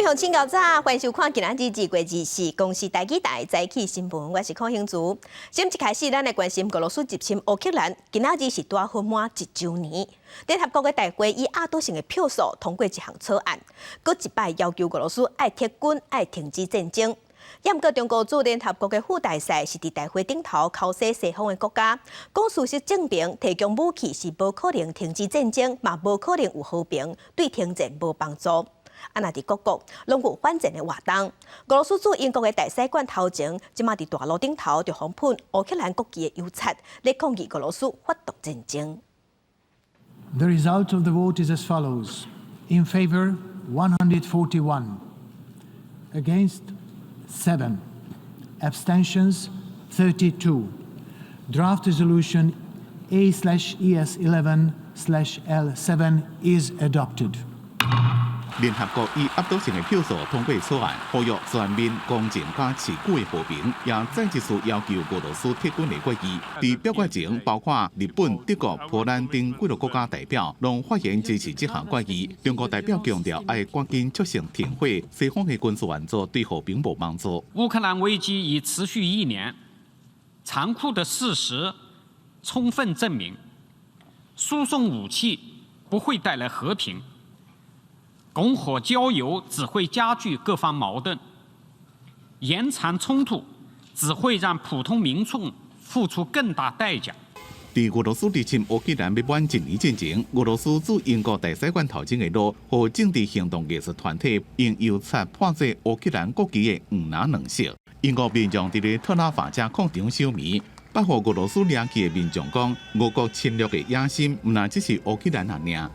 向请教早，欢迎收看今仔日2月24公司台记台早起新闻，我是邝兴竹。先一开始，咱来关心俄罗斯入侵乌克兰，今仔日是大分满1周年。联合国的大会以亚洲性的票数通过一项草案，搁一摆要求俄罗斯爱撤军、爱停止战争。不过，中国驻联合国的副大使是伫大会顶头口说西方的国家，讲事实证明提供武器是无可能停止战争，嘛无可能有和平，对停战无帮助。若伫各国拢有反战的活动，俄罗斯驻英国的大使馆头前，即马伫大路顶头就放喷乌克兰国旗的邮册，来抗议俄罗斯发动战争。The result of the vote is as follows: in favor 141, against 7, abstentions 32. Draft resolution A/ES11/L7 is adopted. 联合国以压倒性的票数通过草案，呼吁全面公正加持久的和平，也再一次要求俄罗斯撤军的决议。伫表决前，包括日本、德国、波兰等几个国家代表拢发言支持这项决议。中国代表强调，要赶紧促成停火，西方的军事援助对和平无帮助。乌克兰危机已持续1年，残酷的事实充分证明，输送武器不会带来和平。拱火浇油只会加剧各方矛盾，延长冲突只会让普通民众付出更大代价。伫俄罗斯入侵乌克兰要满1年之前，俄罗斯驻英国大使馆头前的路，和政治行动艺术团体用邮册破制乌克兰国旗的5蓝2色。英国民众伫咧特拉法加广场守暝，巴霍俄罗斯领旗的民众讲，俄国侵略的野心唔单只是乌克兰尔。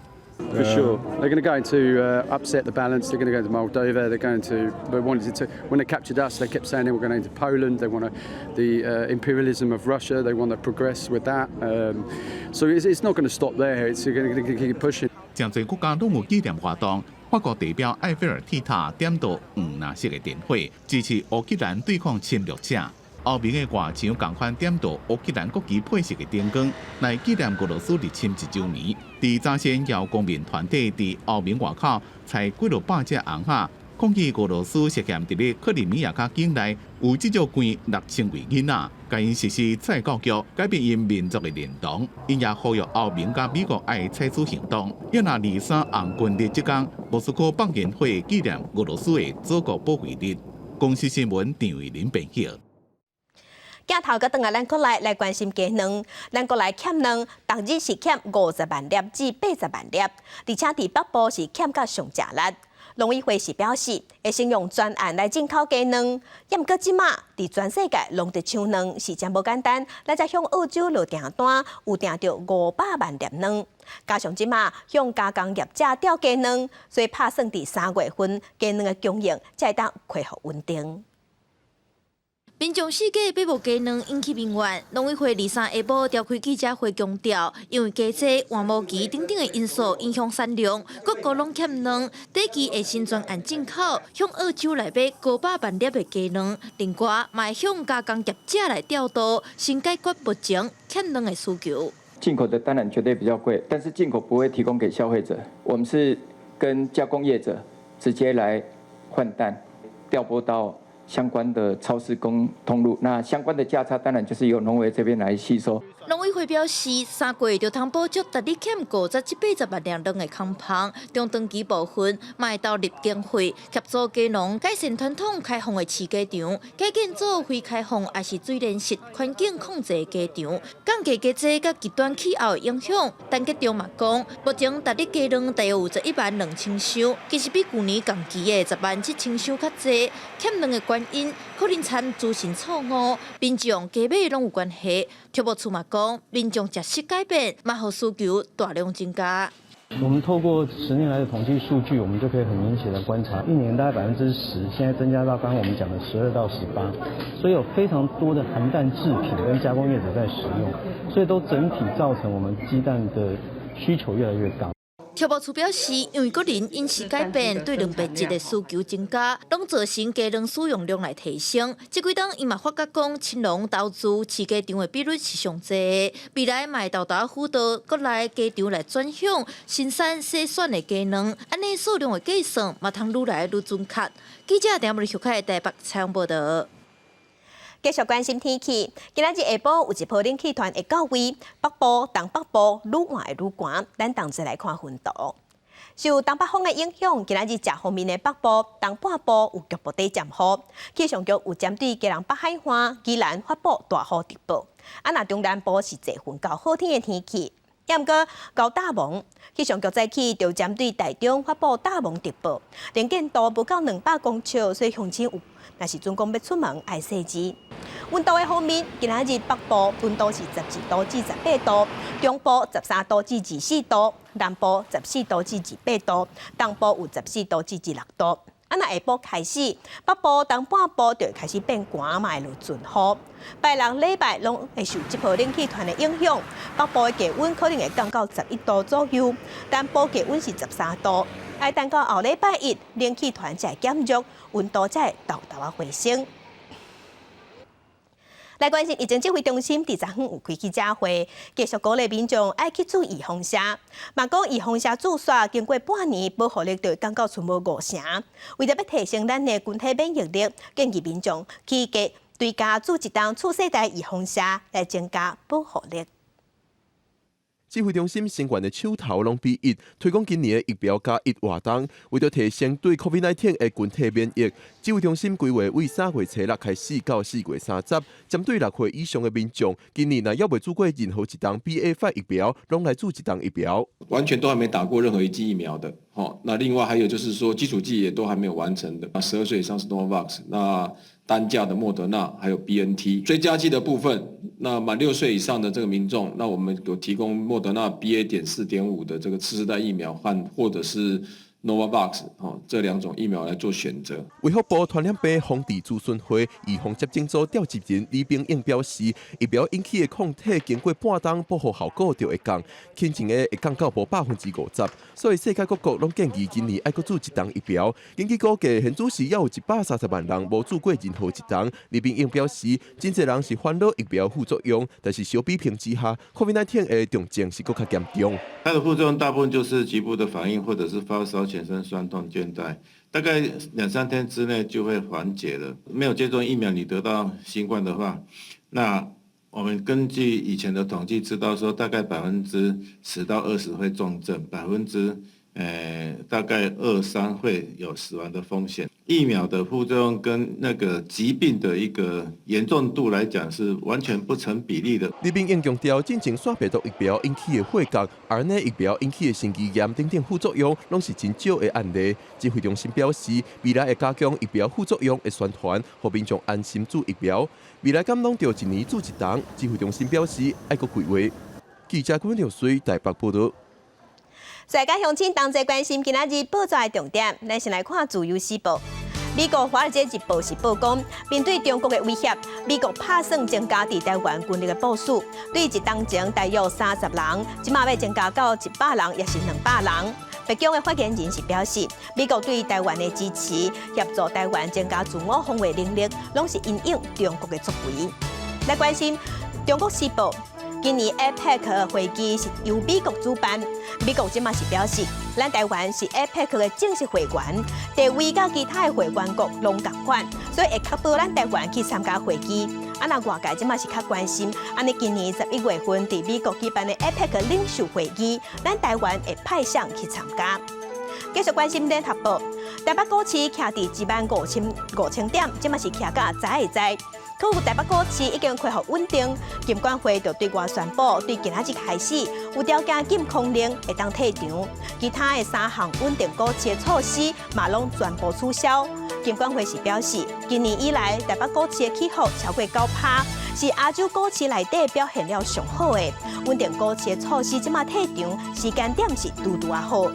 For sure, they're going to go into upset the balance. They're going to go to Moldova. They're going to. They wanted to. When they captured us, they kept saying they were going into Poland. They want the imperialism of Russia. They want to progress with that. So it's not going to stop there. It's going to keep pushing. 真侪国家拢有纪念活动。法国代表埃菲尔铁塔点到5蓝色的电火，支持乌克兰对抗侵略者。欧盟的外墙同款点到乌克兰国旗配色的灯光，来纪念俄罗斯入侵1周年。伫早先，由公民团体伫欧盟外口采几落百只红盒，抗议俄罗斯涉嫌伫咧克里米亚甲境内有制造关6000位囡仔，甲因实施再教育，改变因民族的认同。因也呼吁欧盟甲美国爱采取行动。约拿23红军日即天，莫斯科放烟火纪念俄罗斯的祖国保卫日。公司新闻张伟林编辑。镜头搁转来，咱国内来关心鸡卵。咱国内欠卵，当日是欠50万粒至80万粒，而且伫北部是欠到上食力。农委会是表示，会先用专案来进口鸡卵，不过即马伫全世界弄得抢卵是真无简单，咱才向澳洲落订单，有订到500万粒卵。加上即马向加工业者调鸡卵，所以打算伫3月份鸡卵的供应才会当恢复稳定。民众世界买无鸡卵引起民怨，农委会23下晡召开记者会强调，因为价济、换毛期等等的因素影响产量，各国拢欠卵，第一期会先专案进口，向澳洲来买500万粒的鸡卵，另外嘛会向加工业者来调度，先解决目前欠卵的需求。进口的当然绝对比较贵，但是进口不会提供给消费者，我们是跟加工业者直接来换蛋，调拨到相关的超市通路，那相关的价差当然就是由农委这边来吸收。农委会表示，3个月就通补足达日欠50至80万粒卵的空棚，中长期部分嘛会投入经费，协助鸡农改善传统开放的饲鸡场，改建做非开放也是水帘式环境控制的鸡场，降低鸡济甲极端气候的影响。陈吉中嘛讲，目前达日鸡卵大约有112000箱，其实比去年同期的107000箱较济。欠卵的原因可能参资讯错误，民众加买拢有关系。畜牧处嘛讲，民众食食改变，嘛互需求大量增加。我们透过10年来的统计数据，我们就可以很明显的观察，一年大概10%，现在增加到刚刚我们讲的12到18%，所以有非常多的含蛋制品跟加工业者在使用，所以都整体造成我们鸡蛋的需求越来越高。侨务处表示，因为个人饮食改变，对蛋白质的需求增加，拢造成鸡卵使用量来提升。这几档伊嘛发觉讲，青农投资饲鸡场的比率是上济，未来嘛会豆豆辅导国内鸡场来转向生产细选的鸡卵，安尼数量的计算嘛通愈来愈准确。记者陈文秀凯台北采访报道。继续关心天气，今仔日下晡有一波冷气团会到位，北部、东北部愈晚会愈寒，咱同齐来看温度。受东北风的影响，今仔日正方面的北部、东半部有局部地渐雨，气象局有针对基隆北海岸、宜兰发布大雨特报。若中南部是侪云到好天的天气。也毋过高大雾，气象局早起就针对台中发布大雾特报，能见度不到200公尺，所以乡亲有若是准讲要出门爱细致。温度的方面，今仔日北部温度是12度至18度，中部13度至14度，南部14度至18度，东部有14度至16度。若下晡开始，北部东半部就会开始变寒，嘛会落阵雨。拜六礼拜拢会受这波冷气团的影响，北部的气温可能会降到11度左右，南部气温是13度。等到后礼拜一，冷气团才会减弱，温度才会豆豆回升。来关心疫情指挥中心伫昨昏有开记者会，继续鼓励民众爱去注意风车。嘛讲预防车注射经过半年，保护力就会降到剩无5成。为了要提升咱的群体免疫力，建议民众去对家注一档次世代预防车，来增加保护力。指挥中心新冠的手头拢比1，推广今年的疫苗加1活动，为了提升对 COVID-19 的群体免疫，指挥中心规划为3月初6开始到4月30，针对6岁以上的民众，今年若要未做过任何一档 BA.5 疫苗，拢来做一档疫苗。完全都还没打过任何一剂疫苗的，那另外还有就是说基础剂也都还没有完成的，12岁以上是 Novavax， 那单价的莫德纳还有 BNT， 追加剂的部分，那满6岁以上的这个民众，那我们有提供莫德纳 BA.4.5 的这个次世代疫苗或者是 Novavax 这2种疫苗来做选择。卫福部传染病防治咨询会预防接种组调集人李炳英表示，疫苗引起的抗体经过半冬，保护效果就会降，轻症的会降到无50%，所以世界各国拢建议今年爱搁做一档疫苗。根据估计，现主时要有130万人无做过任何一档。李炳英表示，真侪人是烦恼疫苗副作用，但是小比拼之下 ，COVID-19 的重症是搁较严重。它的副作用大部分就是局部的反应，或者是发烧、全身酸痛、倦怠，大概2-3天之内就会缓解了。没有接种疫苗，你得到新冠的话，那我们根据以前的统计知道说，大概10%到20%会重症，大概2-3%会有死亡的风险。疫苗的副作用跟那个疾病的一个严重度来讲是完全不成比例的。李炳英强调，进前腺病毒疫苗引起的血角、RNA 疫苗引起的心肌炎等等副作用，拢是真少的案例。指挥中心表示，未来会加强疫苗副作用的宣传，让民众安心注疫苗。未来敢拢着1年注一档。指挥中心表示，爱国规划。记者郭流水台北报道。世界乡亲同齐关心今仔日报纸的重点，咱先来看自由时报。美国《华尔街日报》是报讲，面对中国的威胁，美国打算增加伫台湾军力的部署，对一当前大约30人，即马要增加到100人，也是200人。白宫的发言人是表示，美国对台湾的支持，协助台湾增加自我防卫能力，拢是因应中国的作为。来关心《中国时报》。今年 APEC 会议是由美国主办，美国即马是表示，咱台湾是 APEC 的正式会员，地位甲其他的会员国拢同款，所以会确保咱台湾去参加会议。那外界即马是较关心，尼今年11月份伫美国举办的 APEC 领袖会议，咱台湾会派上去参加。继续关心联合报，台北股市徛伫15000点，即马是徛甲知会知。可有台北股市已经恢复稳定，金管会就对外宣布，对今仔日开始有条件禁空令会当退场，其他的3项稳定股市的措施嘛拢全部取消。金管会是表示，今年以来台北股市的起伏超过9%，是亚洲股市内底表现了上好的。稳定股市的措施即马退场，时间点是拄啊好。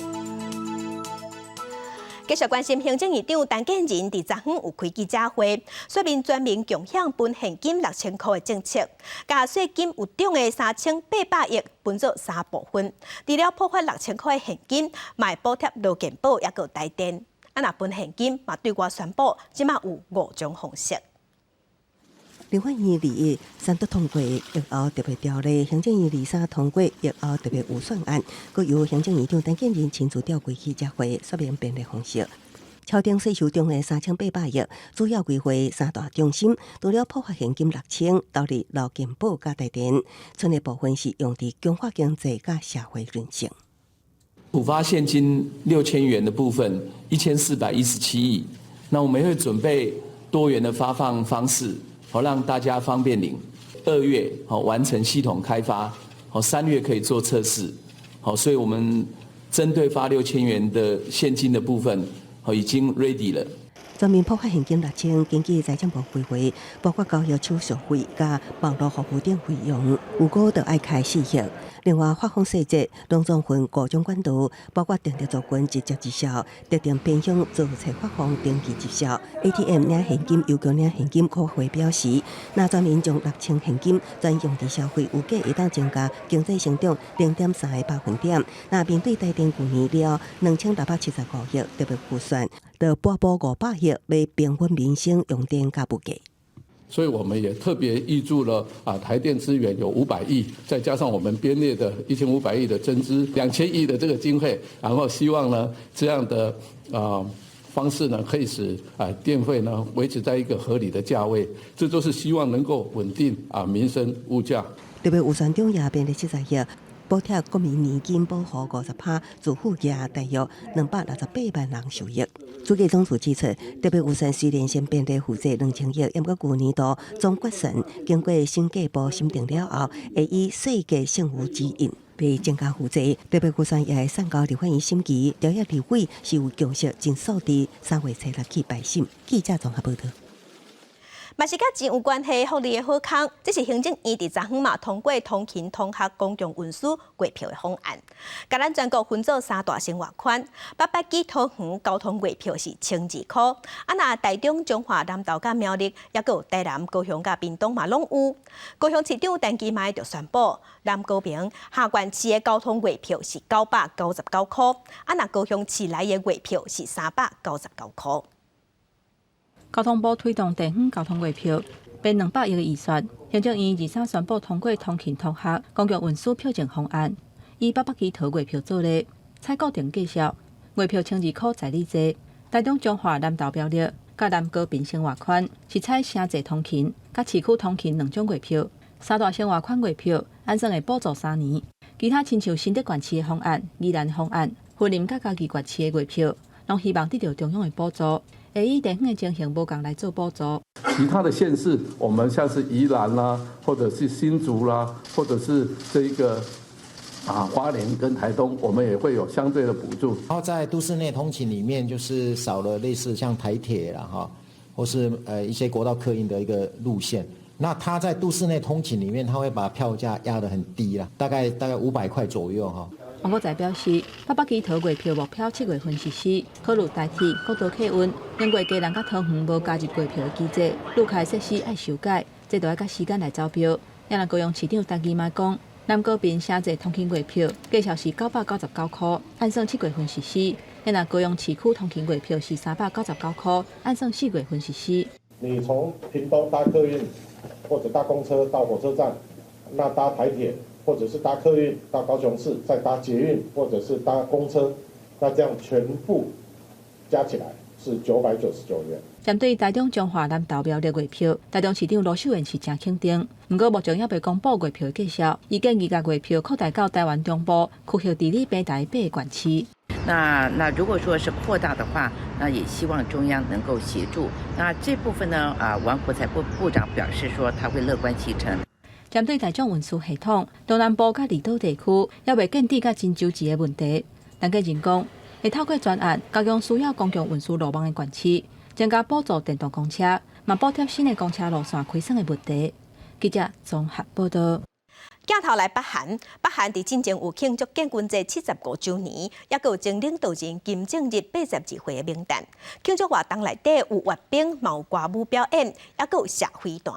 继续关心行政院长陈建仁伫昨昏有开记者会，说明全民共享分现金6000块的政策，加税金有中的3800亿分作3部分，除了破发6000块的现金，卖补贴劳健保也有台电。若分现金，嘛对外宣布，即马有5种方式。立法院2三读通过疫后特别条例，行政院23通过疫后特别预算案，佮由行政院长陈建仁亲自召开记者会，说明编列方式。超定税收中的3800亿，主要规划3大中心，除了普发现金6000，投入劳健保加台电，剩的部分是用伫强化经济加社会韧性。普发现金6000元的部分1417亿，那我们会准备多元的发放方式。好，让大家方便领。2月好完成系统开发，好3月可以做测试。好，所以我们针对发6000元的现金的部分，好已经 ready 了。全面普发现金6000，根据财政部规划，包括交易手续费加网络服务等费用，有5就爱开4亿。另外，发放细节拢总分5种管道，包括定点族群直接绩效、特定偏向注册发放登记绩效、ATM 领现金、邮局领现金可发挥表示，那全面将6000现金转用伫消费，有计会当增加经济成长0.3个百分点。那面对台电去年了2675亿特别预算，就拨补500亿来平稳民生用电加物价。所以我们也特别挹注了台电资源有500亿，再加上我们编列的1500亿的增资，2000亿的这个经费，然后希望呢这样的方式呢，可以使电费呢维持在一个合理的价位，这都是希望能够稳定民生物价。特别预算中也编列70亿。补贴国民年金保护50%，自付额大约268万人受益。主计总处指出，特别预算虽然先编列负债2000亿，不过旧年度总决算经过审计部审定了后，会以税价剩余指引来增加负债。特别预算也会送交立法院审议，条约立委是有共识，尽速伫3月7日起摆审。记者综合报道。嘛是甲钱有关系，福利的好康，这是行政院伫昨昏嘛通过通勤通学公共运输月票的方案，甲咱全国分做3大生活款，800几桃园交通月票是1200块，那台中、彰化、南投甲苗栗，也有台南、高雄甲屏东嘛拢有。高雄市长陈其迈就宣布，南高屏下关市的交通月票是999块，那高雄市内的月票是399块。交通部推动地方交通月票，编200亿的预算。行政院23宣布通过通勤通学公共运输票证方案，以800几套月票做例，采固定计数，月票1200块在理坐。台中、彰化、南投、苗栗、甲南高屏生活款是采城际通勤、甲市区通勤2种月票。3大生活款月票按算会补助3年。其他亲像新德县市的方案、宜兰方案、云林甲嘉义县市的月票，拢希望得到中央的补助。会以地方的情形无共来做补助。其他的县市，我们像是宜兰啦，或者是新竹啦，或者是这一个花莲跟台东，我们也会有相对的补助。然后在都市内通勤里面，就是少了类似像台铁啦或是一些国道客运的一个路线。那它在都市内通勤里面，它会把票价压得很低啦，大概500块左右哈。王国才表示，800几套月票目标7月份实施，考虑代替国道客运，因为家人甲桃园无加入月票的机制，路开设施爱修改，这就要甲时间来招标。也让高雄市长陈其迈讲，南高屏城际通勤月票计数是999块，按算7月份实施；也让高雄市区通勤月票是399块，按算4月份实施。你从屏东搭客运或者搭公车到火车站，那搭台铁。或者是搭客运到高雄市，再搭捷运，或者是搭公车，那这样全部加起来是999元。针对台中、彰化、南投、苗栗月票，台中市长罗秀燕是真肯定，不过目前还未公布月票的计数，伊建议把月票扩大到台湾中部、区域地理北台北县市。那如果说是扩大的话，那也希望中央能够协助。那这部分呢，王国才部长表示说他会乐观其成。针对大众运输系统，东南部甲离岛地区也未见底甲真周期的问题。陈建仁讲，会透过专案加强需要公共运输路网的县市，增加补助电动公车，嘛补贴新的公车路线开通的问题。记者综合报道。镜头来北韩，北韩伫进前有庆祝建军节75周年，也有前领导人金正日82岁的名单。庆祝活动内底有阅兵、有歌舞表演，也有射飞弹。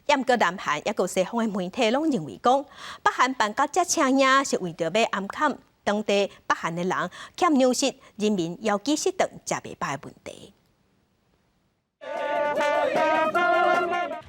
也毋过南韩也有西方的媒体拢认为讲，北韩办到遮请领是为着要暗砍当地北韩的人欠粮食、人民腰肌失等食袂饱的问题。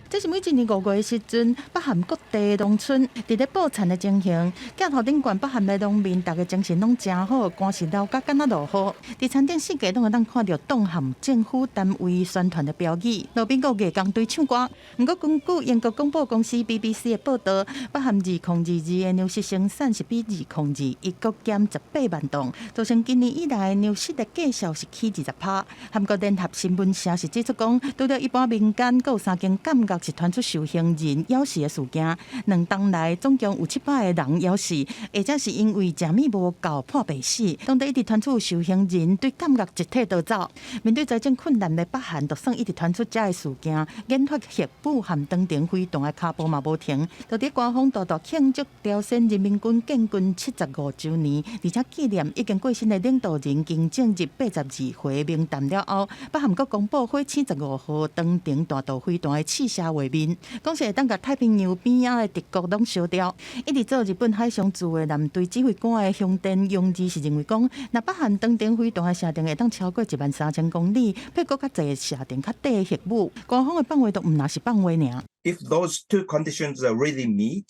这是每一年5月的时阵，北韩各地农村伫咧捕田的情形。镜头顶悬北韩的农民，大家精神拢真好，汗是流甲敢若落雨。伫餐厅四界拢会当看到党含政府单位宣传的标语，路边个艺工队唱歌。不过，根据英国广播公司 BBC 的报道，北韩2022的粮食生产是比2021国减18万吨，造成今年以来粮食的价销是起20%。韩国联合新闻社是指出讲，除了一般民间，阁有3间感觉是传出受刑人夭死的事件，2冬内总共有700个人夭死，或者是因为食米无够破病死。当地一直传出受刑人对感觉集体逃走。面对财政困难的北韩，就算一直传出这个事件，研发核武和登顶飞弹的脚步嘛无停，就伫官方大庆祝朝鲜人民军建军75周年，而且纪念已经过身的领导人金正日82岁名单了后，北韩国公布火75号登顶大道飞弹的试射画面，讲是会当甲太平洋边仔的敌国拢烧掉。一直做日本海上自卫舰队指挥官的香田洋二是認為講，若北韓登頂飛彈的射程會當超過13000公里，配閣較濟的射程較低的核武，官方的放話都唔那是放話爾。If those two conditions really meet,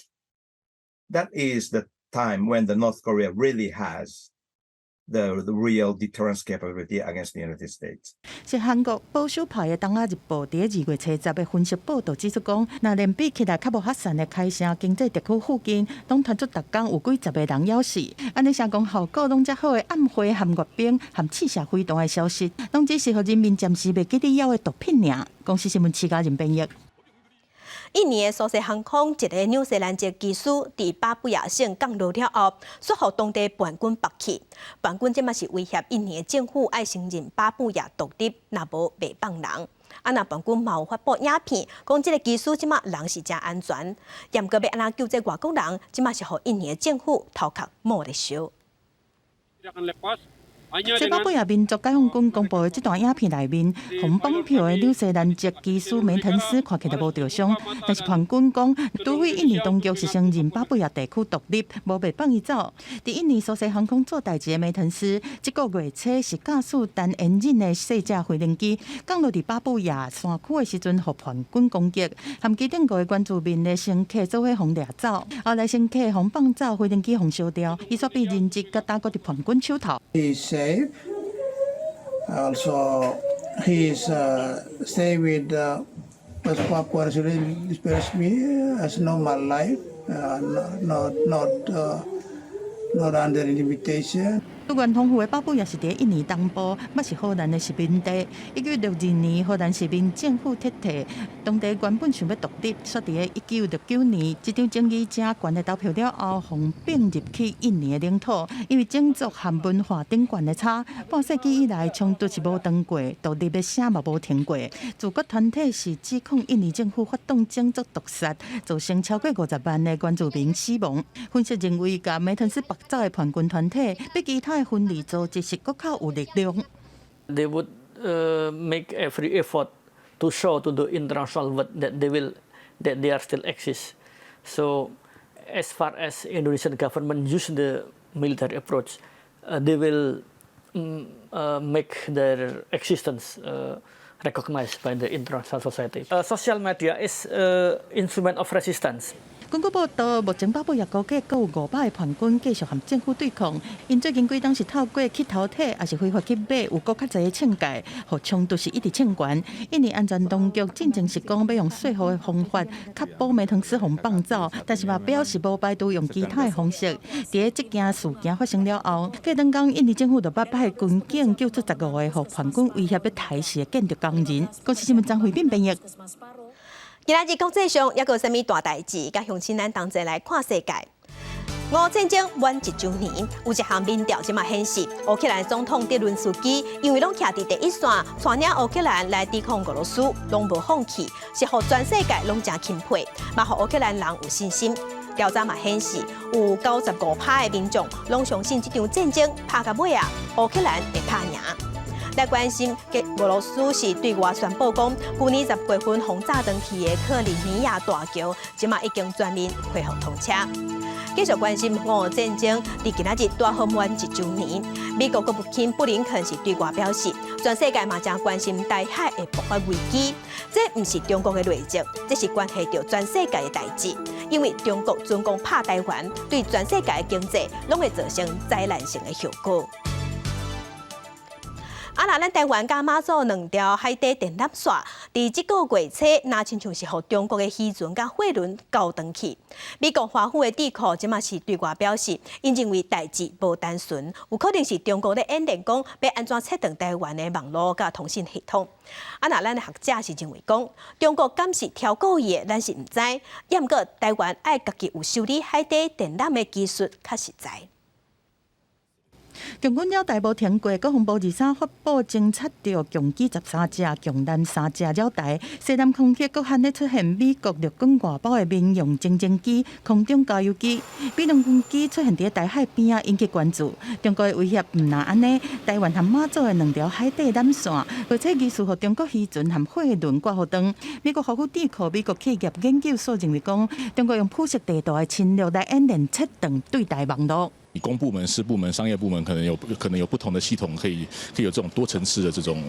that is the time when the North Korea really has the real deterrence capability against the United States. 是韓國保守派的《東亞日報》2月20日分析報道指出講，若連比起來較無發散的開城經濟特區附近，攏傳出逐工有幾十個人夭死，安尼社工效果攏遮好的暗灰含閱兵含試射飛彈的消息，攏只是互人民暫時袂記得要的毒品爾。公司新聞刺家人編譯。印尼的苏西航空一个紐西蘭籍機師伫巴布亞省降落了後，率互當地叛軍拔去。叛軍即嘛是威脅印尼的政府愛承認巴布亞獨立，若無袂放人。若叛軍嘛有發布影片，講即個機師即嘛人是真安全，也毋過要安怎救這外國人，即嘛是互印尼的政府頭殼摸咧燒。在巴布亞民族解放軍公布的這段影片內面，紅綁票的紐西蘭籍機師梅騰斯看起來無受傷，但是叛軍講，除非印尼當局是承認巴布亞地區獨立，無被放伊走。在印尼蘇西航空做代志的梅騰斯，這個月初是駕駛單引擎的細隻飛行機降落在巴布亞山區的時陣，互叛軍攻擊，含機頂個的原住民的乘客做伙互掠走，後來乘客互放走，飛行機互燒掉，伊煞被人質甲打過佇叛軍手頭。Also, he's stay with West Papua really inspires me as normal life, not under invitation. 原通户的巴布也是伫印尼东部，嘛是荷兰的殖民地。1962年，荷兰殖民政府撤退，当地原本想要独立，却伫1969年一场争议正悬的投票了后，互并入去印尼的领土。因为种族和文化顶悬的差，半世纪以来冲突是无断过，独立的声嘛无停过。自国团体是指控印尼政府发动种族屠杀，造成超过50万的原住民死亡。分析认为，甲梅腾斯拔走的叛军团体，比其他分离组织是更较有力量。They would make every effort to show to the international world that they are still exist. So, as far as Indonesian government use the military approach, they will make their existence recognized by the international society. Social media is an instrument of resistance. 根据报道，目前巴布亚估计阁有500个叛军继续和政府对抗。因最近几当是透过乞头体，也是非法去买，有阁较侪的劝解，互冲突是一直升悬。印尼安全当局进前是讲要用说服的方法，确保梅腾斯互放走，但是嘛表示无排除用其他的方式。伫这件事件发生了后，隔两天印尼政府就要派军警救出15个互叛军威胁要抬死的建筑工人。公司新闻张慧斌编译。今仔日国际上还有啥物大代志？甲乡亲咱同齐来看世界。俄战争满1周年，有一项民调即嘛显示，乌克兰总统泽伦斯基因为拢徛伫第一线，带领乌克兰来抵抗俄罗斯，拢无放弃，是互全世界拢真钦佩，嘛互乌克兰人有信心。调查嘛显示，有95%的民众拢相信这场战争拍到尾啊，乌克兰会拍赢。来关心，俄罗斯是对外宣布讲，去年10月份轰炸登去的克里米亚大桥，即马已经全面恢复通车。继续关心俄乌战争，伫今仔日大法完1周年，美国国务卿布林肯是对外表示，全世界嘛正关心台海的爆发危机，这不是中国的劣迹，这是关系到全世界的代志。因为中国准攻拍台湾，对全世界的经济拢会造成灾难性的效果。那咱台湾甲马祖2条海底电缆线，伫这个月初，那亲像是互中国的渔船甲货轮交登去。美国华府的智库即嘛是对外表示，因认为代志无单纯，有可能是中国咧演练讲要安怎切断台湾的网络甲通讯系统。那咱的学者是认为讲，中国敢是挑故意的，咱是毋知。也毋过台湾爱家己有修理海底电缆的技术，较实在。强军鸟大部停过，国防部23发布侦测到强机13只、强弹3只鸟台。西南空隙佫罕咧出现美国陆军外包的民用直升机、空中加油机、比龙军机出现伫台海边啊，引起关注。中国的威胁毋若安尼，台湾和马祖的2条海底缆线，而且技术和中国渔船和货轮挂互长。美国华府智库美国企业研究所认为讲，中国用铺设地大的侵略来演练切断对台网络。公部门、私部门、商业部门可能有不同的系统，可以有这种多层次的这种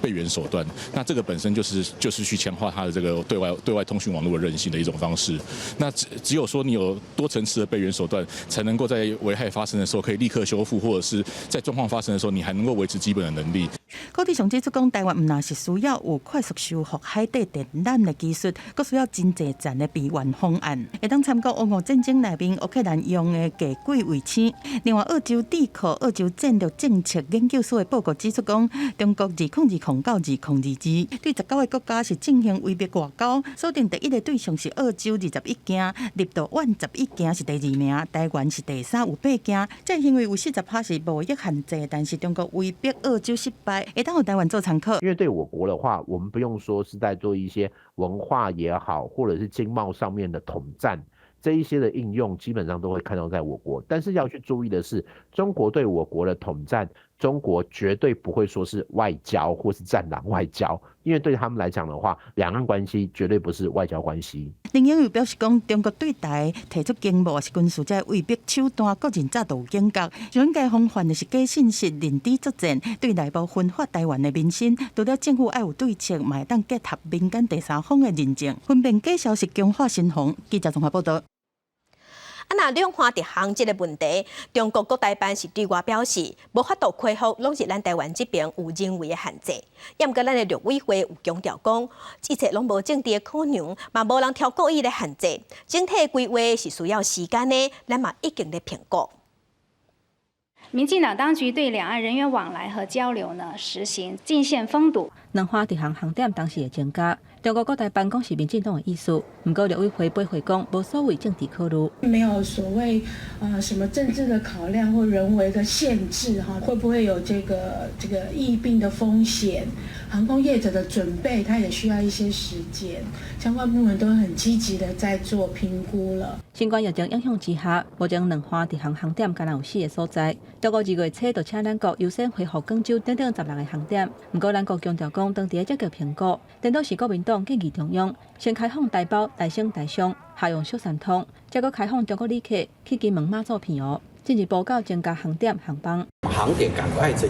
备援手段。那这个本身就是去强化它的这个对外通讯网络的韧性的一种方式。那只有说你有多层次的备援手段，才能够在危害发生的时候可以立刻修复，或者是在状况发生的时候，你还能够维持基本的能力。高铁上指出讲，台湾毋但是需要有快速修复海底电缆的技术，更需要真济站的备援方案，会当参考俄乌战争内面乌克兰用的架轨卫星。另外，澳洲智库澳洲战略政策研究所的报告指出讲，中国2020到2022对19个国家是进行威胁外交，锁定第一个对象是澳洲21件，立到11件是第2名，台湾是第3有8件。这行为有40%是无意限制，但是中国威逼澳洲失败。会当互台湾做参考，因为对我国的话，我们不用说是在做一些文化也好，或者是经贸上面的统战，这一些的应用基本上都会看到在我国。但是要去注意的是，中国对我国的统战，中国绝对不会说是外交或是战狼外交，因为对他们来讲的话，两岸关系绝对不是外交关系。林英又表示讲，中国对台提出经贸是军事在威逼手段，个人早就有警觉，就应该防范的是假信息、认知作战，对内部分化台湾的民心。除了政府要有对策，嘛会当结合民间第三方的认证，分辨假消息强化新风。记者综合报道。那两岸直航这个问题，中国国台办是对外表示，无法度恢复，拢是咱台湾这边有人为的限制。也毋过，咱的陆委会有强调讲，一切拢无政治的考量，嘛无人挑故意的限制。整体规划是需要时间的，咱嘛已经在评估。民进党当局对两岸人员往来和交流呢，实行禁线封堵。两岸直航航点当时会增加。中国国台办讲是民进党的意思，不过陆委会驳回讲无所谓政治考虑，没有所谓什么政治的考量或人为的限制哈，会不会有这个疫病的风险？航空业者的准备，它也需要一些时间，相关部门都很积极的在做评估了。新冠疫情影响之下，目前两岸直航航点敢若有4个所在。中国2月初就请咱国优先恢复广州等16个航点，不过咱国强调讲，当地积极评估，颠倒是国民党建议中央先开放台胞、台省、台商下用小三通，再搁开放中国旅客去金门、马祖偏澳，进一步到增加航点、航班。航点赶快增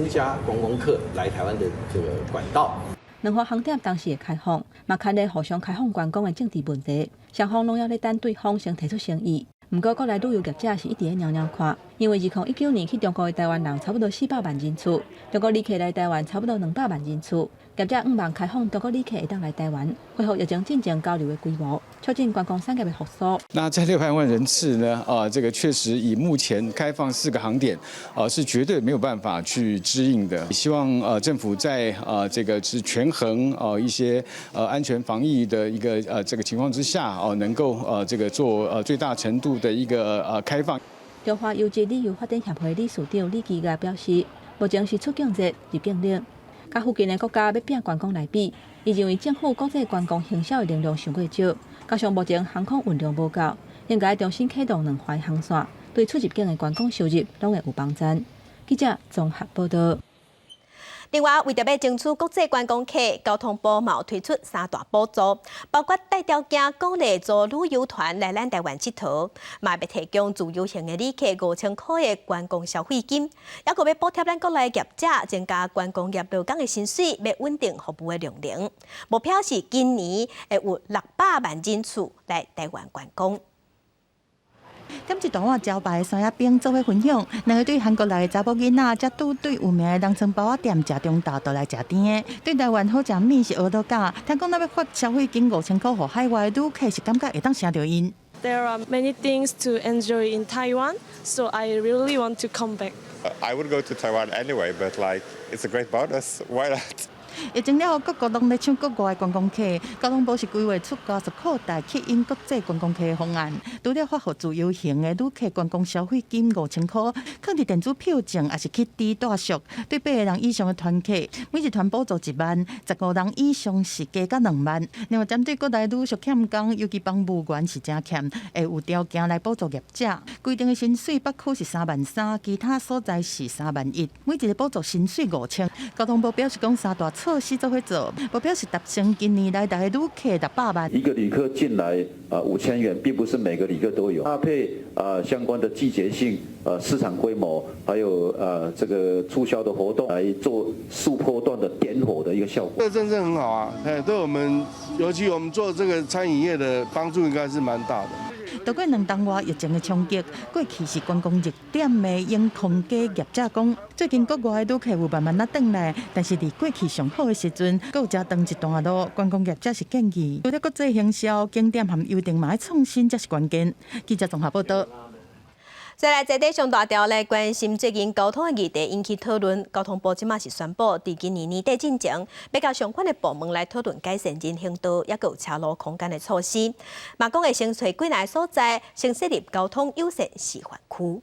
加观光客来台湾的这个管道。两岸航点当时会开放，嘛看咧互相开放观光的政治问题，双方拢要咧等对方先提出诚意。不过，国内旅游业者是一直咧鸟看，因为2019年去中国的台湾人差不多400万人次，中国旅客来台湾差不多200万人次。业者希望开放中国旅客会当来台湾，恢复疫情进前交流的规模，促进观光产业的复苏。那在600万人次呢？这个确实以目前开放4个航点，是绝对没有办法去支应的。希望政府在这个是权衡一些安全防疫的一个这个情况之下，能够这个做最大程度的一个开放。中华优质旅游发展协会理事长李基亚表示，目前是出境热、入境冷。甲附近的国家要拼观光来比，伊认为政府国际观光行销的能量上过少，加上目前航空运量无够，应该重新启动两环航线，对出入境的观光收入拢会有帮助。记者综合报道。另外，为着要争取国际观光客，交通部嘛有推出3大补助，包括带条件鼓励做旅游团来咱台湾佚佗，嘛要提供自由行的旅客5000块的观光消费金，还佫要补贴咱国内业者增加观光业劳工的薪水，要稳定服务的量能。目标是今年会有600万人次来台湾观光。点一段我招牌三亚兵做伙分享，两个对韩国来的查某囡仔，才拄对有名的农村包仔店食中昼倒来食甜的。对台湾好食面是蚵仔羹，听讲咱要发消费金5000块，互海外的旅客是感觉会当请到因。There are many things to enjoy in Taiwan, so I really want to come back. I would go to Taiwan anyway, but like it's a great bonus. Why not? 疫情了，各国拢在抢国外的观光客，交通部是规划出加速扩大吸引国际观光客的方案。除了发放自由行的旅客观光消费金5000块，放伫电子票证，也是去低大俗。对8个人以上的团客，每一团补助1万；15人以上是加到2万。另外，针对国内旅宿欠工，尤其房务员是真欠，会有条件来补助业者。规定的薪水北区是3万3，其他所在是3万1，每一个补助薪水5000。交通部表示讲3大措施做伙做，目标是达成今年来台的旅客600万。一个旅客进来5000元，并不是每个旅客都有，搭配相关的季节性市场规模，还有这个促销的活动，来做速波段的点火的一个效果。这个政策很好啊，对我们，尤其我们做这个餐饮业的帮助应该是蛮大的。度过2冬外疫情的冲击，过去是观光热点的永康街业者讲，最近国外的旅客有慢慢转来，但是离过去上好的时阵，佫有加长一段路。观光业者是建议，除了国际行销、景点和优定嘛，创新才是关键。记者综合报道。再来，在地上大条来关心最近交通的议题引起讨论。交通部即马是宣布，伫今年年底之前，要甲相关的部门来讨论改善人行道，也有车路空间的措施。嘛讲会先找几个所在，先设立交通优先示范区。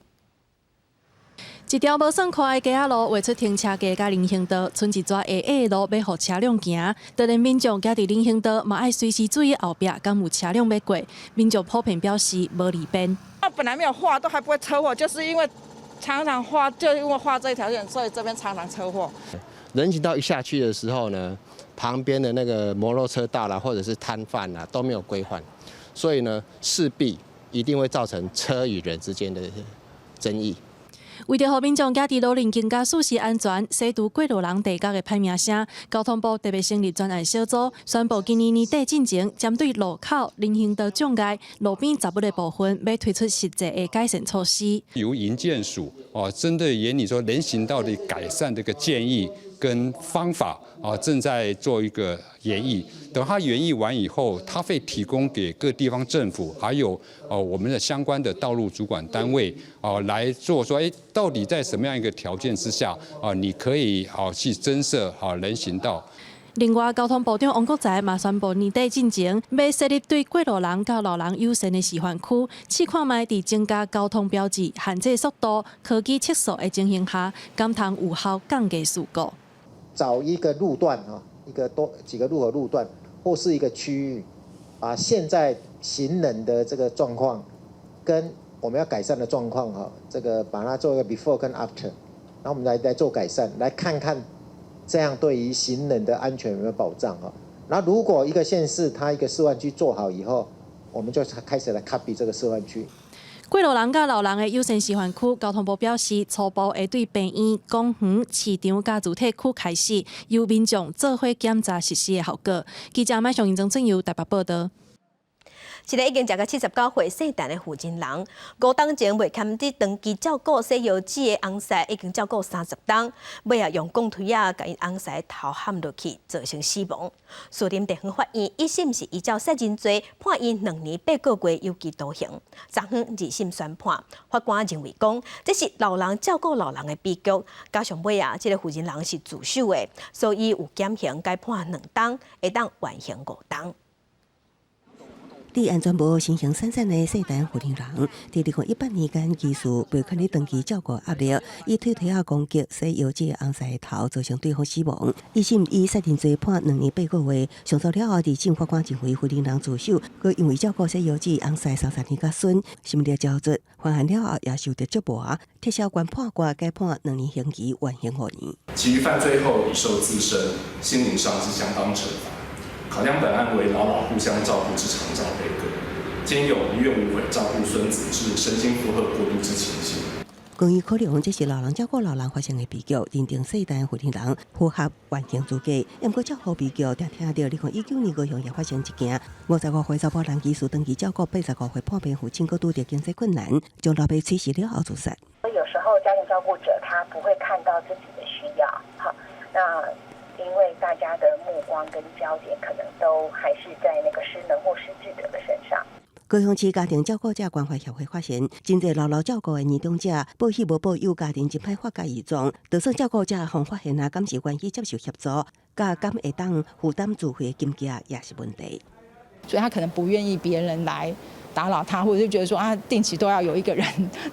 一条无算快的街仔路，画出停车格甲人行道，剩一撮矮矮的路要互车辆行。当然，民众行伫人行道，嘛爱随时注意后壁敢有车辆要过。民众普遍表示无利便。本来没有画都还不会车祸，就是因为常常画，就因为画这条线，所以这边常常车祸。人行道一下去的时候呢，旁边的那个摩托车道啦，或者是摊贩啦都没有规范，所以呢，势必一定会造成车与人之间的争议。为着让民众行伫路邻更加舒适安全，洗除过路人地角的歹名声，交通部特别成立专案小组，宣布今年年底进前，针对路口、人行道障碍、路边杂物的部分，要推出实际的改善措施。由营建署针对沿你说人行道的改善这个建议跟方法正在做一个研议。等它研议完以后，它会提供给各地方政府，还有我们的相关的道路主管单位来做说，到底在什么样一个条件之下你可以去增设人行道。另外，交通部长王国材嘛宣布年底进前，要设立对过路人甲路人优先的示范区，试看卖伫增加交通标志、限制速度、科技测速的情形下，敢通有效降低事故。找一个路段几个路口路段，或是一个区域，把现在行人的这个状况跟我们要改善的状况这个把它做一个 before 跟 after， 然后我们来做改善，来看看这样对于行人的安全有没有保障然后如果一个县市它一个示范区做好以后，我们就开始来 copy 这个示范区。过路人甲路人的优先示范区，交通部表示，初步会对病院、公园、市场甲主体区开始，由民众做伙检查实施的效果。记者麦上郑正由台北报道。一个已经食到79岁姓陈的负责人，5冬前未堪伫长期照顾细腰子的翁婿，已经照顾30冬，尾啊用公推啊，甲因翁婿头陷落去，造成死亡。士林地方法院一审是依照杀人罪判因2年8个月有期徒刑。昨昏2审宣判，法官认为讲，这是老人照顾老人的悲剧，加上尾啊，这个负责人是自首的，所以有减刑，该判2冬，会当缓刑5冬。伫安全部形形散散的世代护林人，伫2018年间技术被看你长期照顾压力，以推推下攻击西药剂红菜头，造成对方死亡。一审以杀人罪判2年8个月，上诉了后，伫政法官认为护林人自首，佮因为照顾西药剂红菜30年甲孙，心力交织，犯案了后也受到折磨，撤销原判决，改判2年刑期，缓刑5年。其余犯罪后已受自身、心灵上之相当惩罚。考量本案为老老互相照顾之长照被告，兼有无怨无悔照顾孙子至身心负荷过度之情形。公寓考量这是老人照顾老人发生的悲剧，认定世代护林人符合缓刑资格。不过，照顾悲剧，听到2019年高雄也发生一件55岁查甫人技术长期照顾85岁破病父亲，佮拄着经济困难，将老爸吹死了后自杀。有时候家庭照顾者他不会看到自己的需要，好，那因为大家的目光跟焦点可能都还是在那个失能或失智者的身上。高雄市家庭照顾者关怀协会发现，真侪老照顾的年长者，保险无保有家庭真歹发觉异状，就算照顾者互发现敢是愿意接受协助，甲敢会当负担自费的金额也是问题。所以他可能不愿意别人来打扰他，或者是觉得说定期都要有一个人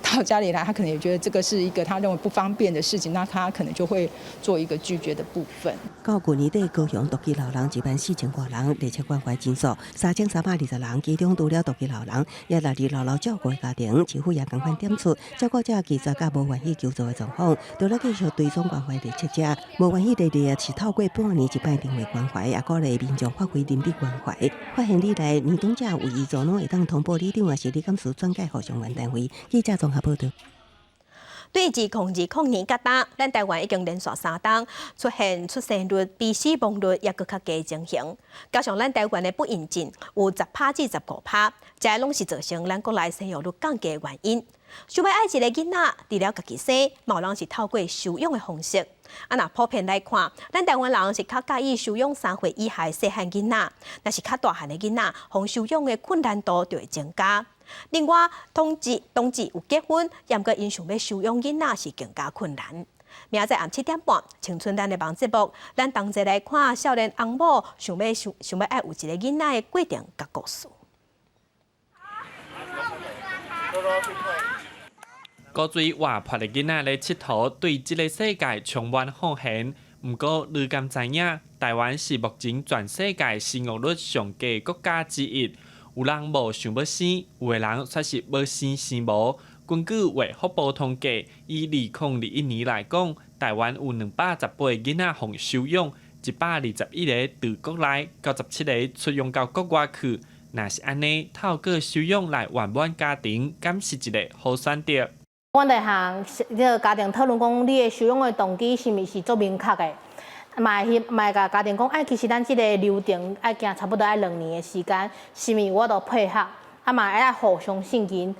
到家里来，他可能也觉得这个是一个他认为不方便的事情，那他可能就会做一个拒绝的部分。到去年底，高雄独居老人14000多人，列车关怀人数3320人，其中除了独居老人，也纳入老照顾的家庭。市府也共款点出，照顾者拒绝甲无愿意求助的状况，除了继续追踪关怀列车者，无愿意列列是透过半年一摆定位关怀，也鼓励民众发挥人力关怀。发现以来，年长者有异状拢会当通报里长也是李干事转介互相关单位。记者综合报道。对治控年较大，咱台湾已经连续3冬出现出生率比死亡率也搁较低情形。加上咱台湾的不应症有10%至15%，这拢是造成咱国内生育率降低的原因。想要爱一个囡仔，除了家己生，某人是透过收养的方式。若普遍来看，咱台湾人是较介意收养3岁以下细汉囡仔，若是较大汉的囡仔，互收养的困难度就会增加。另外，同志有结婚，也毋过因想要收养囡仔是更加困难。明仔载暗7点半，青春咱的网节目，咱同齐来看少年翁某想要爱有一个囡仔的过程甲故事。古水活泼的囡仔咧佚佗，对这个世界充满好闲。不过，你敢知影，台湾是目前全世界生育率上低国家之一。有人无想要生，有的人却是要生生无。根据卫福部统计，以2021年来讲，台湾有218个囡仔互收养，121个伫国内，97个出养到国外去。若是安尼，透过收养来圆满家庭，敢是一个好选择。阮伫行这个家庭讨论讲，你的收养的动机是毋是足明确的？嘛甲家庭讲，其实咱这个流程爱行差不多2年的时间，是毋是我都配合？嘛爱互相信任。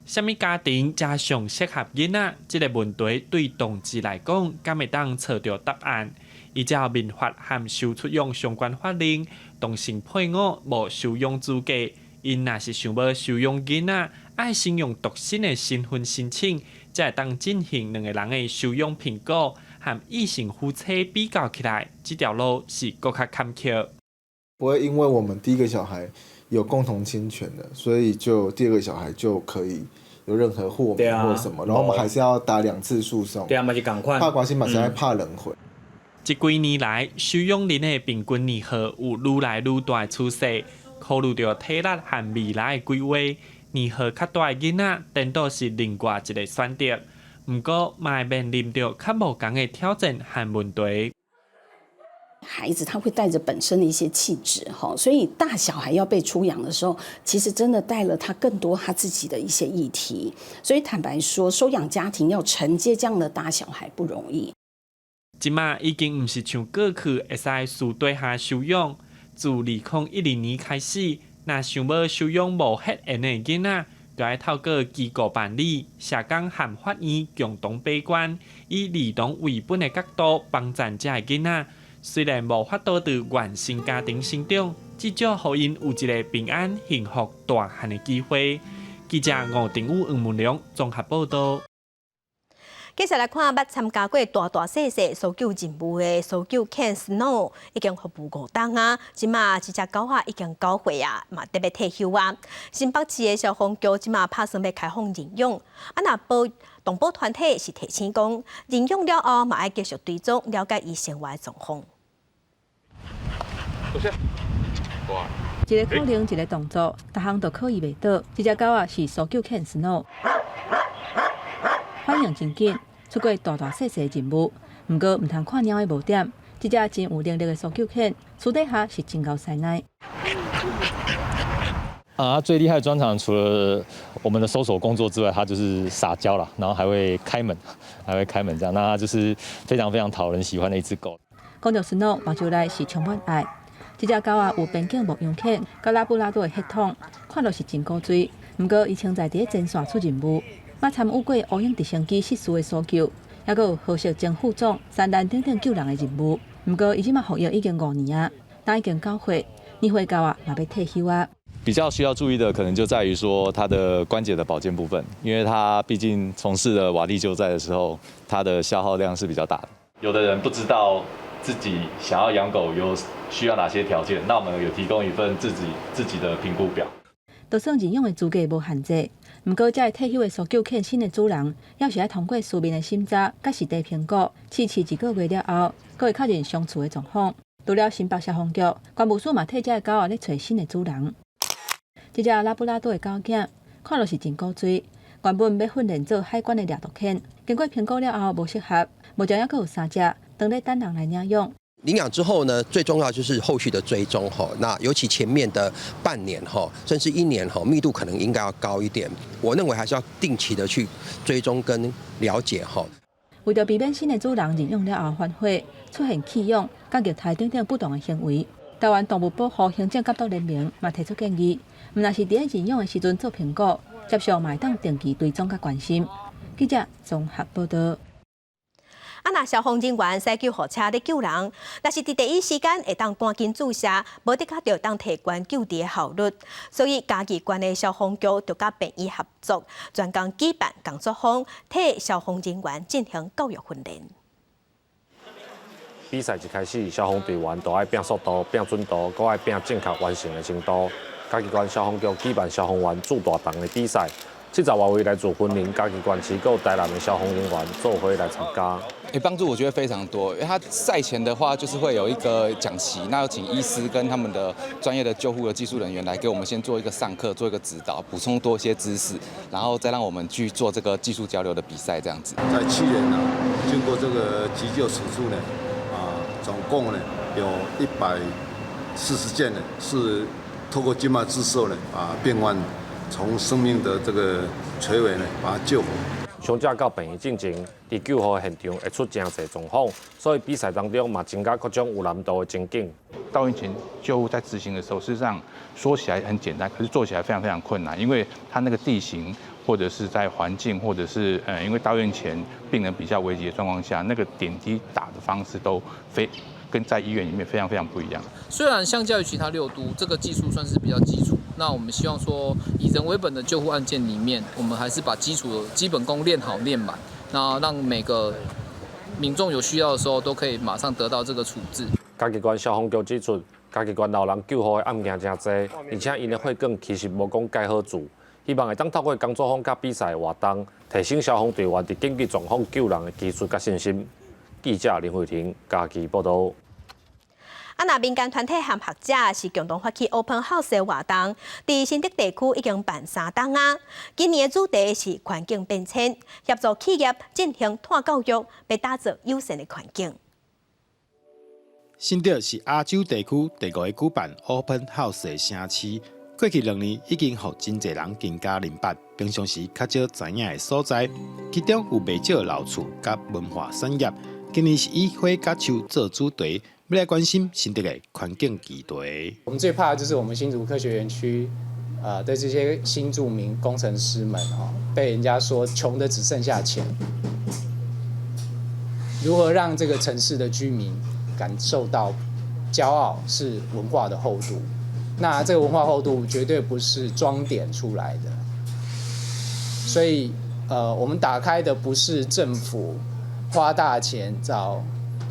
什么家庭加上适合囡仔？这个问题对同志来讲，敢会当找到答案？依照民法和收出养相关法令，同性配偶无收养资格，因若是想要收养囡仔，爱先用独身的身份申请，才会当进行2个人的收养评估。和异性夫妻比较起来，这条路是更加坎坷。不会因为我们第一个小孩有共同侵权的，所以就第2个小孩就可以有任何豁免或什么，然后我们还是要打2次诉讼。对啊，嘛是同款。怕关系嘛，实在怕轮回。这几年来，收养人的平均年岁有愈来愈大的趋势。考虑到体力和未来的规划，年岁较大的囡仔，颠倒是另外一个选择。不过，嘛会面临着较无同的挑战和问题。孩子他会带着本身的一些气质，所以大小孩要被出养的时候，其实真的带了他更多他自己的一些议题。所以坦白说，收养家庭要承接这样的大小孩不容易。即马已经唔是像过去会使数对下收养，自2010年开始，若想要收养无血缘的囡仔，就要透过机构办理，社工和法院共同把关，以儿童为本的角度帮助这个囡仔。虽然无法度伫原生家庭成长，至少互因有一个平安、幸福、大汉的机会。记者吴定武、黄文良综合报道。接下来看，捌参加过大大小小搜救任务的搜救犬 Snow 已经服务5档啊，即马这只狗已经9岁啊，嘛特别退休啊。新北市的消防局即马打算要开放认养，动保团体是提醒讲，认养了后嘛要继续追踪了解伊生活的状况。一个口令，一个动作，逐项都可以袂倒。这只狗啊是搜救犬 Snow， 反应真紧，出过大大小小的任务。不过唔通看猫的无点，这只真有能力的搜救犬，私底下是真够塞奶。最厉害的专长除了我们的搜索工作之外，它就是撒娇啦，然后还会开门这样。那它就是非常非常讨人喜欢的一只狗。讲到 Snow， 目睭内是充满爱。这只狗啊有边境牧羊犬、甲拉布拉多的血统，看落是真古锥。不过伊曾在伫前线出任务，嘛参与过乌鹰直升机失事的搜救，还佫有荷小正副总山难等等救人的任务。不过伊即马服役已经5年啊，但已经9岁，年岁狗啊嘛要退休啊。比较需要注意的可能就在于说它的关节的保健部分，因为它毕竟从事了瓦砾救灾的时候，它的消耗量是比较大的。有的人不知道自己想要养狗有需要哪些条件，那我们有提供一份自己的评估表。就算认养的资格无限制，不过这退休的搜救犬新的主人，要是要通过书面的审查、甲实地评估，持1个月了后，才会确认相处的状况。除了新北消防局，关务署嘛替这狗咧找新的主人。这只拉布拉多的狗仔，看落是真古锥，原本要训练做海关的掠夺犬，经过评估了后无适合，目前还佫有3只，等咧等人来领养。领养之后呢，最重要就是后续的追踪哈。那尤其前面的半年哈，甚至1年哈，密度可能应该要高一点。我认为还是要定期的去追踪跟了解哈。为着避免新的主人认养了后反悔，出现弃养、甲虐待等等不当的行为，台湾动物保护行政监督联盟嘛提出建议，毋若是伫咧认养的时阵做评估，接受嘛会当定期追踪甲关心。记者综合报道。若消防人员驶救护车咧救人，但是伫第一时间会当赶紧注射，无得较就当提悬救治的效率。所以嘉义县的消防局就甲病医合作，专工举办工作坊，替消防人员进行教育训练。比赛一开始，消防队员都爱拼速度、拼准度，搁爱拼正确完成的程度。嘉义县消防局举办消防员做大档的比赛。70外位来自昆林、嘉义县市各台南的消防人员做伙来参加。帮助我觉得非常多，因为他赛前的话就是会有一个讲习，那要请医师跟他们的专业的救护的技术人员来给我们先做一个上课，做一个指导，补充多一些知识，然后再让我们去做这个技术交流的比赛这样子。在去年呢，经过这个急救手术呢，总共呢有140件呢是透过静脉注射呢，把病患从生命的这个垂危呢把它救活。伤者到病院进前，伫救护现场会出真侪状况，所以比赛当中嘛增加各种有难度的情景。到院前救护在执行的时候，事实上说起来很简单，可是做起来非常非常困难，因为它那个地形或者是在环境，或者是因为到院前病人比较危急的状况下，那个点滴打的方式都跟在医院里面非常非常不一样。虽然相较于其他6都，这个技术算是比较基础，那我们希望说以人为本的救护案件里面，我们还是把基本功练好练满，那让每个民众有需要的时候都可以马上得到这个处置。嘉义县消防局指出，嘉义县老人救护的案件真多，而且因的血管其实无讲介好做，希望会当透过工作坊甲比赛的活动，提升消防队员伫紧急状况救人的技术甲信心。记者林慧婷，嘉义报道。那民间团体和学者是共同发起 Open House 的活动，伫新竹地区已经办3档啊。今年的主题是环境变迁，协助企业进行碳教育，来打造友善的环境。新竹是亚洲地区第5个举办 Open House 的城市。过去2年已经互真侪人更加明白，平常时较少知影的所在，其中有袂少老厝甲文化产业。今年是以花甲树做主题，要来关心新竹的环境议题。我们最怕的就是我们新竹科学园区，的这些新住民工程师们被人家说穷的只剩下钱。如何让这个城市的居民感受到骄傲是文化的厚度？那这个文化厚度绝对不是装点出来的，所以我们打开的不是政府花大钱找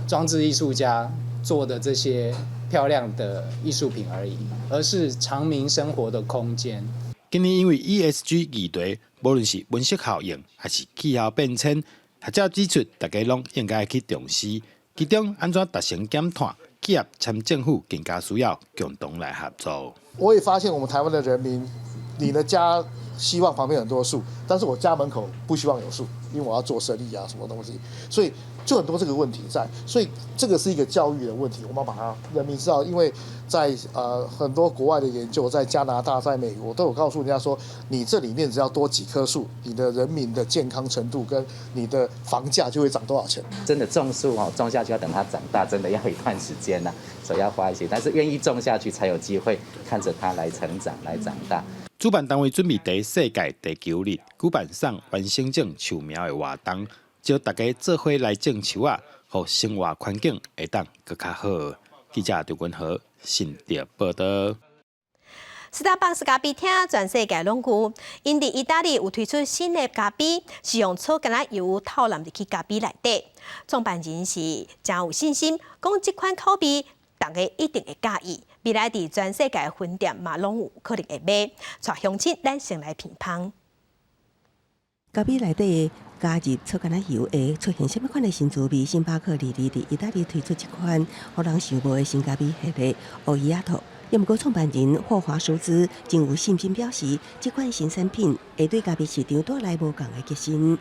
装置艺术家做的这些漂亮的艺术品而已，而是常民生活的空间。今年因为 ESG 议题，无论是温室效应还是气候变迁，学者指出，大家拢应该去重视，其中安怎达成减碳，企业参政府更加需要共同来合作。我也发现我们台湾的人民，你的家希望旁边很多树，但是我家门口不希望有树，因为我要做生意啊，什么东西，所以就很多这个问题在，所以这个是一个教育的问题，我们要把它人民知道，因为在很多国外的研究，在加拿大、在美国都有告诉人家说，你这里面只要多几棵树，你的人民的健康程度跟你的房价就会涨多少钱。真的种树哦，种下去要等它长大，真的要一段时间呐，所以要花一些，但是愿意种下去才有机会看着它来成长、来长大。主办单位准备在世界地球日举办送原生种树苗的活动，招大家做伙来种树啊，让生活环境会当更较好。记者刘君豪新竹报道。Starbucks 咖啡厅全世界拢有，因伫意大利有推出新的咖啡，是用草橄榄油透淋入去咖啡内底。创办人是真有信心，讲这款口味大家一定会喜意。未来伫全世界分店嘛拢有可能会买，带乡亲咱先来品尝。咖啡内底加入草橄榄油会出现什么款的新滋味？星巴克伫意大利推出一款让人想无的新咖啡系列欧伊亚托。也毋过创办人霍华舒兹真有信心表示，这款新产品会对咖啡市场带来无共的革新。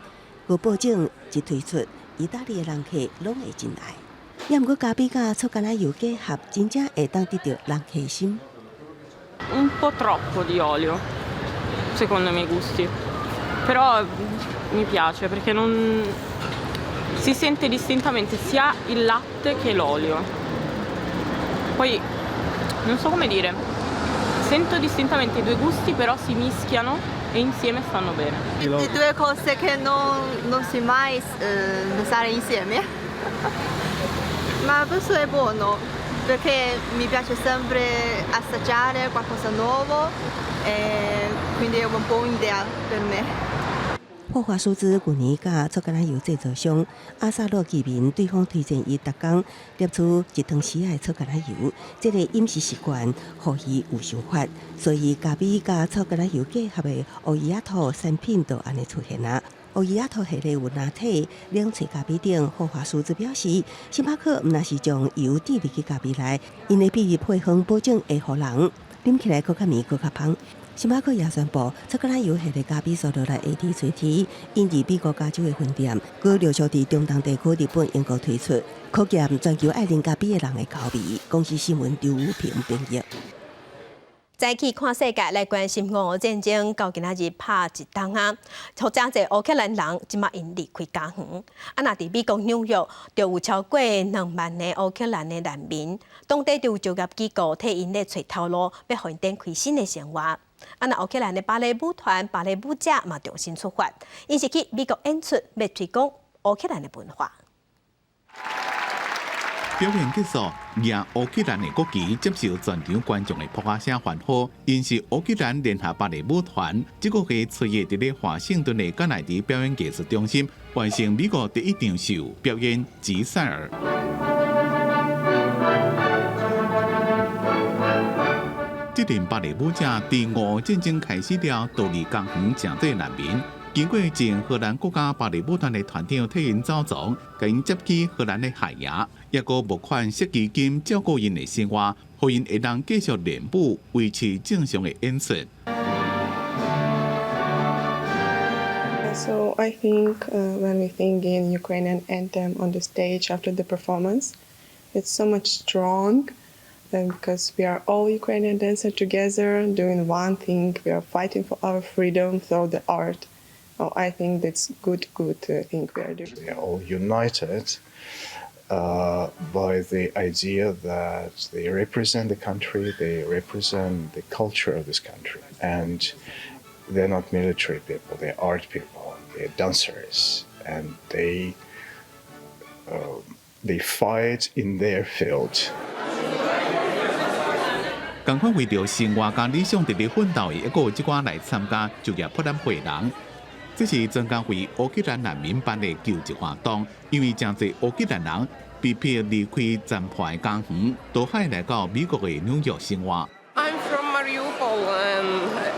佮保证一推出，意大利的人客拢会进来。也毋过咖啡甲草橄榄油结合，真正会当得到人客心。Un po' troppo di olio, secondo i miei gusti. Però mi piace perché non si sente distintamente sia il latte che l'olio. Poi non so come dire, sento distintamente i due gusti, però si mischiano e insieme stanno bene. Le due cose che non si mai usare insieme. Ma questo è buono perché mi piace sempre assaggiare qualcosa nuovo e quindi è un buona idea per me. 霍华舒兹去年甲草橄榄油制造商阿萨洛居民对方推荐伊，逐工摄取一汤匙的草橄榄油，这个饮食习惯互伊有想法，所以咖啡甲草橄榄油结合的欧伊亚托产品就安尼出现啦。欧伊亚托系列有拿铁、两萃咖啡等。霍华舒兹表示，星巴克毋若是将油滴入去咖啡内，因的秘密配方保证会互人啉起来更较绵、更较香。星巴克也宣布，草橄榄油系列咖啡所落来 AT 垂体，因伫美国加州的分店，佮陆续伫中东地区、日本、英国推出，可见全球爱啉咖啡的人的口味。公司新闻刘武平编译。早起看世界来关心俄乌战争，到今仔日拍一冬啊！好正侪乌克兰人即马因离开家园，若伫美国纽约，就有超过2万个乌克兰的难民，当地就有就业机构替因咧找头路，要互因展开新的生活。若乌克兰的芭蕾舞团、芭蕾舞者嘛重新出发，因是去美国演出，要推广乌克兰的文化。表演结束，让乌克兰的国旗接受全场观众的扑下声欢呼。因是乌克兰联合芭蕾舞团，这个月7月伫咧华盛顿的甘乃迪表演艺术中心完成美国第一场秀表演《吉赛尔》。这群芭蕾舞者伫俄战争开始了，逃离家园，成做难民。经过前荷兰国家芭蕾舞团的团长替因走走，甲因接去荷兰的海牙，也个募款设基金照顾因的生活，互因会当继续练舞，维持正常的演出。So I think when we sing in Ukrainian anthem on the stage after the performance, it's so much strong. Because we are all Ukrainian dancers together doing one thing, we are fighting for our freedom through the art. Oh, I think that's good thing we are doing. We are all united by the idea that they represent the country, they represent the culture of this country. And they're not military people, they're art people, they're dancers, and they fight in their field. 同款为着生活甲理想伫咧奋斗的，还有即寡来参加就业博览会人。这是专家为乌克兰难民办的救济活动，因为真侪乌克兰人被迫离开战破的家园，渡海来到美国的纽约生活。I'm from Mariupol, and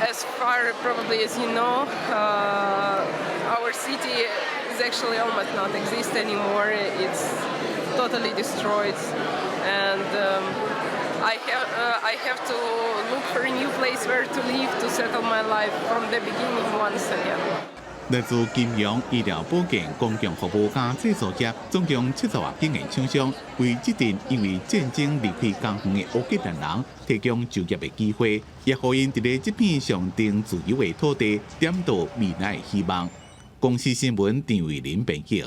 as far probably as you know, our city is actually almost not exist anymore. It's totally destroyed, and I have to look for a new place where to live to settle my life from the beginning once again. 来自金融、医疗保健、公共服务加制造业，总共70多间的厂商，为这阵因为战争离开家园的乌克兰人提供就业的机会，也互因伫咧这片象征自由的土地点到未来的希望。公司新闻张伟林编辑。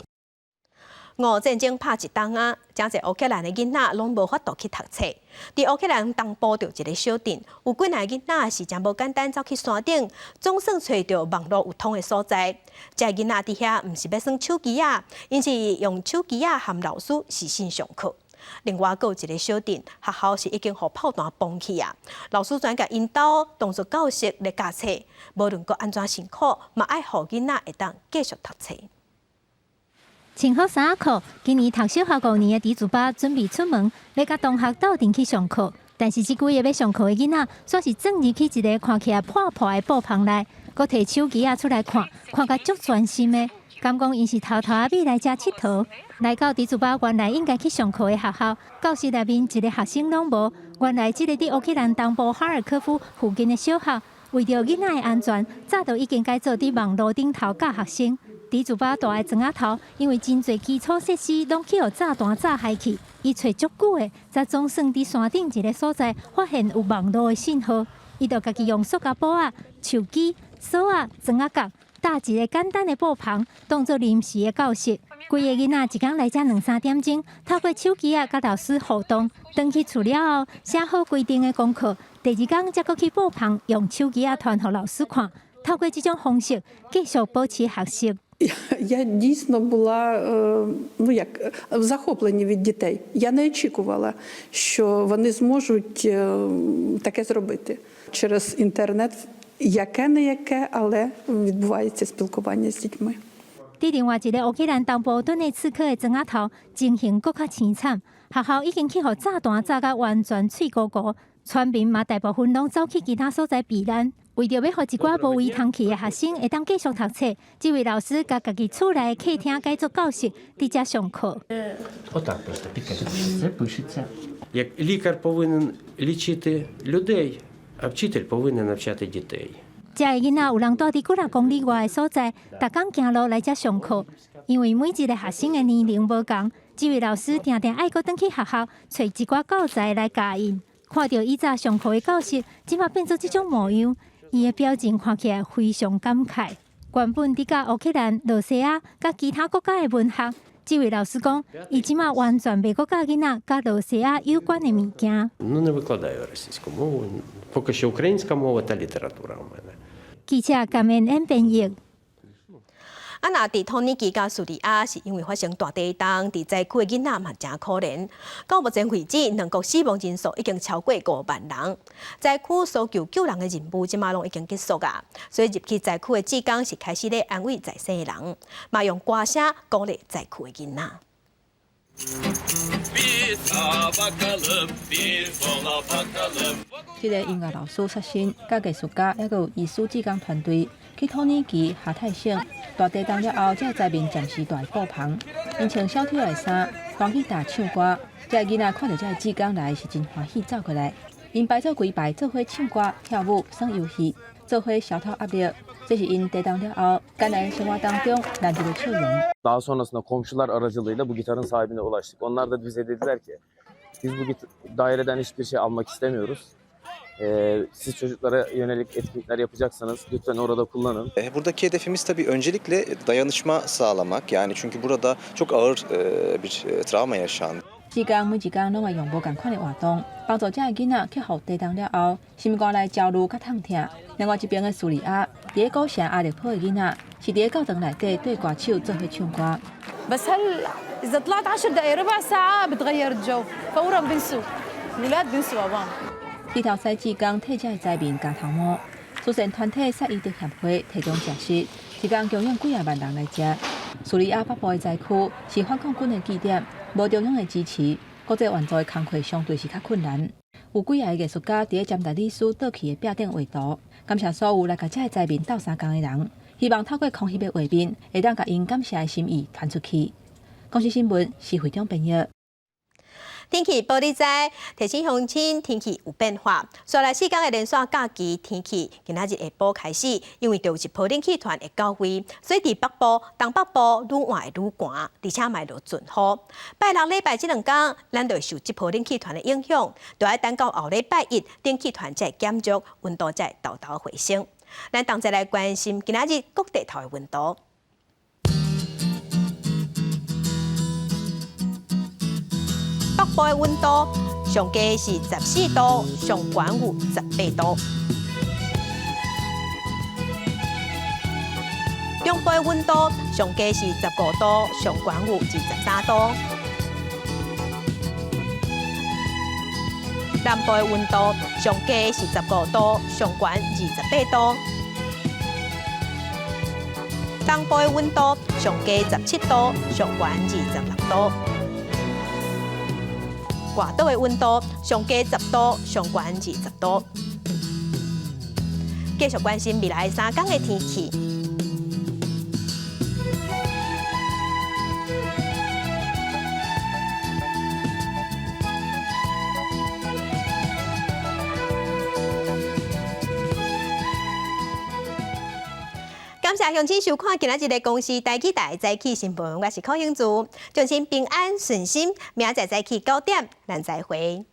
俄战争拍一冬啊，真侪乌克兰的囡仔拢无法度去读册。伫乌克兰东部着一个小镇，有几名囡仔是真无简单走去山顶，总算找到网络有通的所在。这囡仔伫遐毋是要耍手机啊，因是用手机啊和老师视线上课。另外，还有一个小镇学校是已经互炮弹崩去啊，老师专甲引导当作教室来教册，无论佮安怎辛苦，嘛爱互囡仔会当继续读册。穿好衫裤，今年读小学5年的猪爸准备出门，要甲同学斗阵去上课。但是这几个要上课的囡仔，煞是转入去一个看起来破破的布棚内，佮摕手机出来看，看甲足专心的。敢讲因是偷偷仔咪来遮佚佗，来到猪爸原来应该去上课的学校，教室内面一个学生拢无。原来这个伫乌克兰东部哈尔科夫附近的小学，为着囡仔的安全，早就已经改做伫网络顶头教学生。猪爸大个砖仔头，因为真侪基础设施拢去互炸弹炸害去，伊找足久的，才总算伫山顶一个所在发现有网络的信号。伊就家己用塑胶布啊、手机、锁啊、砖仔角搭一个简单的布棚，当作临时的教室。规个囡仔一天来遮2-3点钟，透过手机啊，甲老师互动。回去厝了后，写好规定的功课，第2天才搁去布棚用手机啊传互老師看。透過這種方式，繼續保持學習。Я дійсно була в захопленні від дітей. Я не очікувала, що вони зможуть таке зробити. Через інтернет яке-не-яке, але відбувається спілкування з дітьми. 伫另外一個烏克蘭東部敦內茨克的磚仔頭，情形更較凄慘。學校已經去互炸彈炸到完全脆糊糊，村民嘛大部分攏走去其他所在避難。為着要互一寡無位通去的學生會當繼續讀冊，這位老師甲家己厝內的客廳改做教室，佇遮上課。Як лікар повинен лічити людей, а вчитель повинен навчати дітей. 遮个囡仔有人住伫幾公里外的所在，逐工行路來遮上課。因為每一個學生的年齡無同，這位老師定定愛擱轉去學校找一寡教材來教因。看到以前上課的教室，即馬變做這種模樣。伊的表情看起來非常感慨。原本伫甲烏克蘭、羅西亞甲其他國家的文學，這位老師講，伊即馬完全袂擱教囡仔甲羅西亞有關的物件。Ну, не викладаю російську мову, поки що українська мова та література у мене. 記者甘恩恩編譯。啊，那伫托尼基甲敘利亞是因為發生大地震，伫災區的囡仔嘛真可憐。到目前為止，兩國死亡人數已經超過5萬人。災區搜救人的任務即馬攏已經結束啊，所以入去災區的志工是開始咧安慰在生的人，嘛用歌聲鼓勵災區的囡仔。這個音樂老師刷新，甲藝術家，還有藝術志工團隊去托尼基下泰省大地震了後，這災民暫時住布棚，因穿小跳的衫，歡喜打唱歌。這囡仔看到這志工來，是真歡喜走過來。因排做幾排做伙唱歌、跳舞、耍遊戲，做伙消透壓力。這是因地震了後，艱難生活當中難得的笑容。Daha sonrasında komşular aracılığıyla bu gitarın sahibine ulaştık. Onlar da bize dediler ki, biz bu daireden hiçbir şey almak istemiyoruz. Siz çocuklara yönelik etkinlikler yapacaksanız lütfen orada kullanın. Buradaki hedefimiz tabii öncelikle dayanışma sağlamak. Yani çünkü burada çok ağır bir travma yaşandı. 志工每一天攏會用無共款的活動，幫助這個囡仔克服地震了後，心肝來焦慮甲痛疼。另外一邊的敘利亞，佇個古城阿勒頗的囡仔，是佇個教堂內底對歌手做伙唱歌。بس هل إذا طلعت 10 دقايق ربع ساعة بتغير الجو، فورا بنسوا، الولاد بنسوا أبان。這條西志工替這個災民加頭毛，慈善團體薩伊德協會提供食食，一天供应几万人来食。叙利亚北部的灾区是反抗军的据点，无中央的支持，国际援助的工作相对是较困难。有几个艺术家伫占大理寺倒去的壁顶画图，感谢所有来甲这灾民斗相共的人，希望透过空翕的画面，会当甲因感谢的心意传出去。公司新闻是会长编译。天气报你知，提醒乡亲天气有变化。接来4天的连续假期天气，今仔日下晡开始，因为有一波冷气团的到位，所以伫北部、东北部愈晚会愈寒，而且卖落阵雨。拜六礼拜这2天，咱就会受这波冷气团的影响，就要等到后礼拜1，冷气团才会减弱，温度才会豆豆回升。咱同齐来关心今仔日各地头的温度。北部的温度上低是14度，上悬有18度。中部的温度上低是15度，上悬有23度。南部的温度上低是15度，上悬28度。东部的温度上低17度，上悬26度。外岛的温度上低10度，上悬20度。继续关心未来3天的天气。感谢乡亲收看今仔日的公视台记台早起新闻，我是柯英珠，祝您平安顺心，明仔早起9点，咱再会。